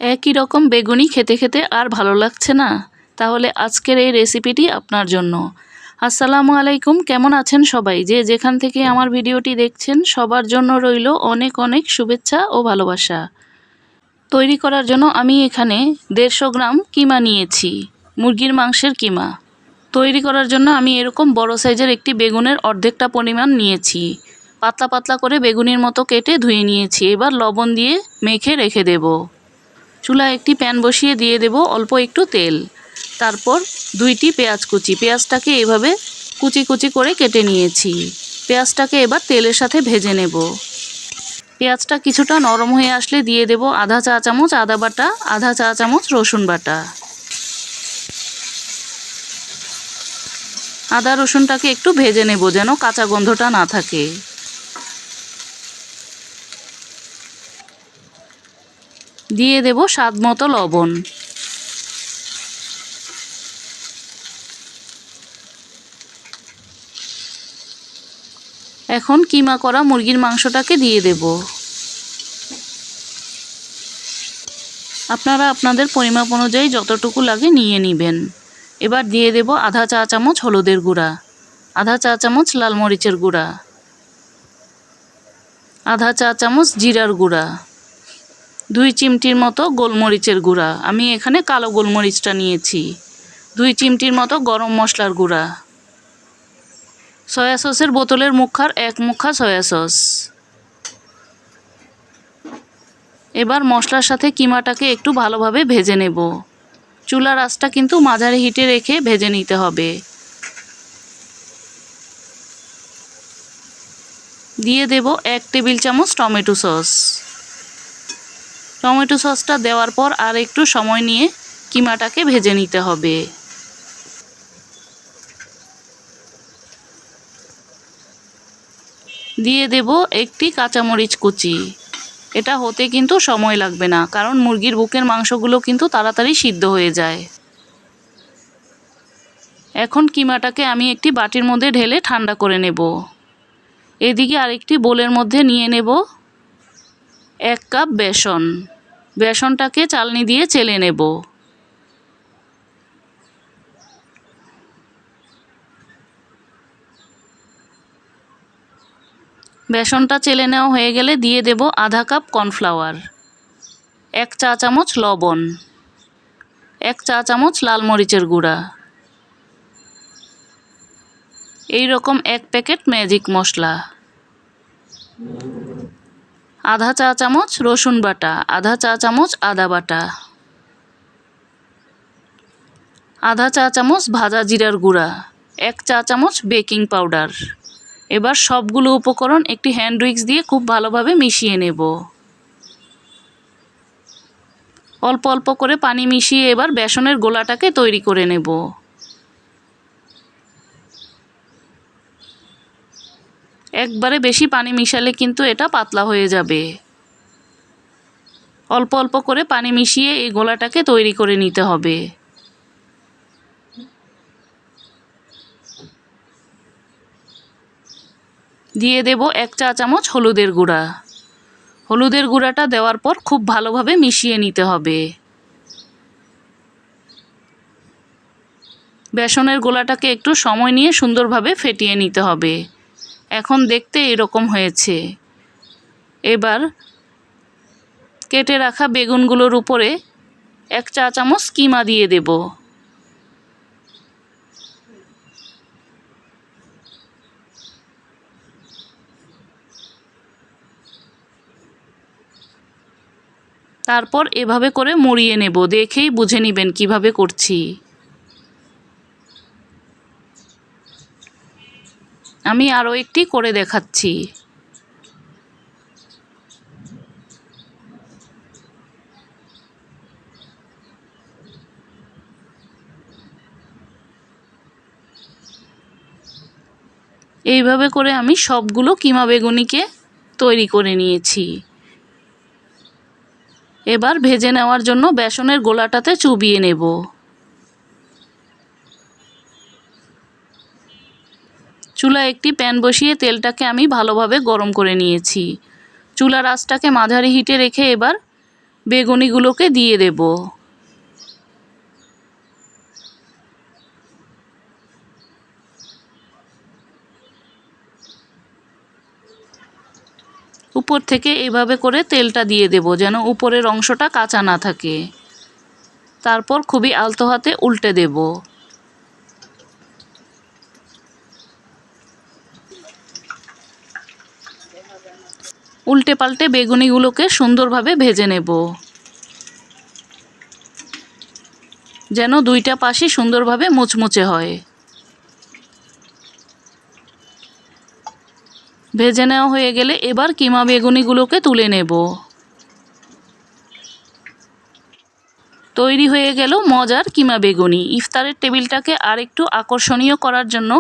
একই রকম বেগুনি খেতে খেতে আর ভালো লাগছে না? তাহলে আজকের এই রেসিপিটি আপনার জন্য। আসসালামু আলাইকুম, কেমন আছেন সবাই? যে যেখান থেকে আমার ভিডিওটি দেখছেন সবার জন্য রইল অনেক অনেক শুভেচ্ছা ও ভালোবাসা। তৈরি করার জন্য আমি এখানে 150 গ্রাম কিমা নিয়েছি, মুরগির মাংসের কিমা। তৈরি করার জন্য আমি এরকম বড় সাইজের একটি বেগুনের অর্ধেকটা পরিমাণ নিয়েছি। পাতলা পাতলা করে বেগুনির মতো কেটে ধুয়ে নিয়েছি। এবার লবণ দিয়ে মেখে রেখে দেব। চুলায় একটি প্যান বসিয়ে দিয়ে দেব অল্প একটু তেল। তারপর 2টি পেঁয়াজ কুচি, পেঁয়াজটাকে এভাবে কুচি কুচি করে কেটে নিয়েছি। পেঁয়াজটাকে এবার তেলের সাথে ভেজে নেব। পেঁয়াজটা কিছুটা নরম হয়ে আসলে দিয়ে দেব আধা চা চামচ আদা বাটা, আধা চা চামচ রসুন বাটা। আদা রসুনটাকে একটু ভেজে নেব যেন কাঁচা গন্ধটা না থাকে। দিয়ে দেব স্বাদ মতো লবণ। এখন কিমা করা মুরগির মাংসটাকে দিয়ে দেব। আপনারা আপনাদের পরিমাপ অনুযায়ী যতটুকু লাগে নিয়ে নেবেন। এবার দিয়ে দেব আধা চা চামচ হলুদের গুঁড়া, আধা চা চামচ লাল মরিচের গুঁড়া, আধা চা চামচ জিরার গুঁড়া, 2 চিমটির মতো গোলমরিচের গুঁড়া, আমি এখানে কালো গোলমরিচটা নিয়েছি, 2 চিমটির মতো গরম মশলার গুঁড়া, সয়া সসের বোতলের মুখার 1 মুখা সয়া সস। এবার মশলার সাথে কিমাটাকে একটু ভালোভাবে ভেজে নেব। চুলার আঁচটা কিন্তু মাঝারি হিটে রেখে ভেজে নিতে হবে। দিয়ে দেব 1 টেবিল চামচ টমেটো সস। টমেটো সসটা দেওয়ার পর আর একটু সময় নিয়ে কিমাটাকে ভেজে নিতে হবে। দিয়ে দেব একটি কাঁচামরিচ কুচি। এটা হতে কিন্তু সময় লাগবে না, কারণ মুরগির বুকের মাংসগুলো কিন্তু তাড়াতাড়ি সিদ্ধ হয়ে যায়। এখন কিমাটাকে আমি একটি বাটির মধ্যে ঢেলে ঠান্ডা করে নেব। এদিকে আরেকটি বোলের মধ্যে নিয়ে নেব 1 কাপ বেসন। বেসনটাকে চালনি দিয়ে চেলে নেব। বেসনটা চেলে নেওয়া হয়ে গেলে দিয়ে দেব আধা কাপ কর্নফ্লাওয়ার, 1 চা চামচ লবণ, 1 চা চামচ লাল মরিচের গুঁড়া, এই রকম 1 প্যাকেট ম্যাজিক মশলা, আধা চা চামচ রসুন বাটা, আধা চা চামচ আদা বাটা, আধা চা চামচ ভাজা জিরার গুঁড়া, 1 চা চামচ বেকিং পাউডার। এবার সবগুলো উপকরণ একটি হ্যান্ড উইক্স দিয়ে খুব ভালোভাবে মিশিয়ে নেব। অল্প অল্প করে পানি মিশিয়ে এবার বেসনের গোলাটাকে তৈরি করে নেব। একবারে বেশি পানি মিশালে কিন্তু এটা পাতলা হয়ে যাবে। অল্প অল্প করে পানি মিশিয়ে এই গোলাটাকে তৈরি করে নিতে হবে। দিয়ে দেব 1 চা চামচ হলুদের গুঁড়া। হলুদের গুঁড়াটা দেওয়ার পর খুব ভালোভাবে মিশিয়ে নিতে হবে। বেসনের গোলাটাকে একটু সময় নিয়ে সুন্দরভাবে ফেটিয়ে নিতে হবে। এখন দেখতে এরকম হয়েছে। এবার কেটে রাখা বেগুনগুলোর উপরে 1 চা চামচ কিমা দিয়ে দেব। তারপর এভাবে করে মুড়িয়ে নেব, দেখেই বুঝে নেবেন কিভাবে করছি। আমি আরও একটি করে দেখাচ্ছি। এইভাবে করে আমি সবগুলো কিমা বেগুনিকে তৈরি করে নিয়েছি। এবার ভেজে নেওয়ার জন্য বেসনের গোলাটাতে চুবিয়ে নেব। চুলায় একটি প্যান বসিয়ে তেলটাকে আমি ভালোভাবে গরম করে নিয়েছি। চুলার আঁচটাকে মাঝারি হিটে রেখে এবার বেগুনিগুলোকে দিয়ে দেব। উপর থেকে এভাবে করে তেলটা দিয়ে দেব যেন উপরের অংশটা কাঁচা না থাকে। তারপর খুবই আলতো হাতে উল্টে দেব। উল্টে পাল্টে বেগুনিগুলোকে সুন্দরভাবে ভেজে নেব যেন দুইটা পাশই সুন্দরভাবে মুচমুচে হয়। ভেজে নেওয়া হয়ে গেলে এবার কিমা বেগুনিগুলোকে তুলে নেব। তৈরি হয়ে গেল মজার কিমা বেগুনি। ইফতারের টেবিলটাকে আরেকটু আকর্ষণীয় করার জন্য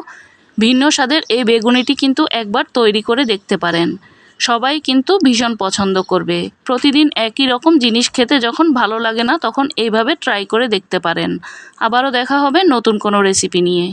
ভিন্ন স্বাদের এই বেগুনিটি কিন্তু একবার তৈরি করে দেখতে পারেন। সবাই কিন্তু ভীষণ পছন্দ করবে। প্রতিদিন একই রকম জিনিস খেতে যখন ভালো লাগে না তখন এইভাবে ট্রাই করে দেখতে পারেন। আবারও দেখা হবে নতুন কোনো রেসিপি নিয়ে।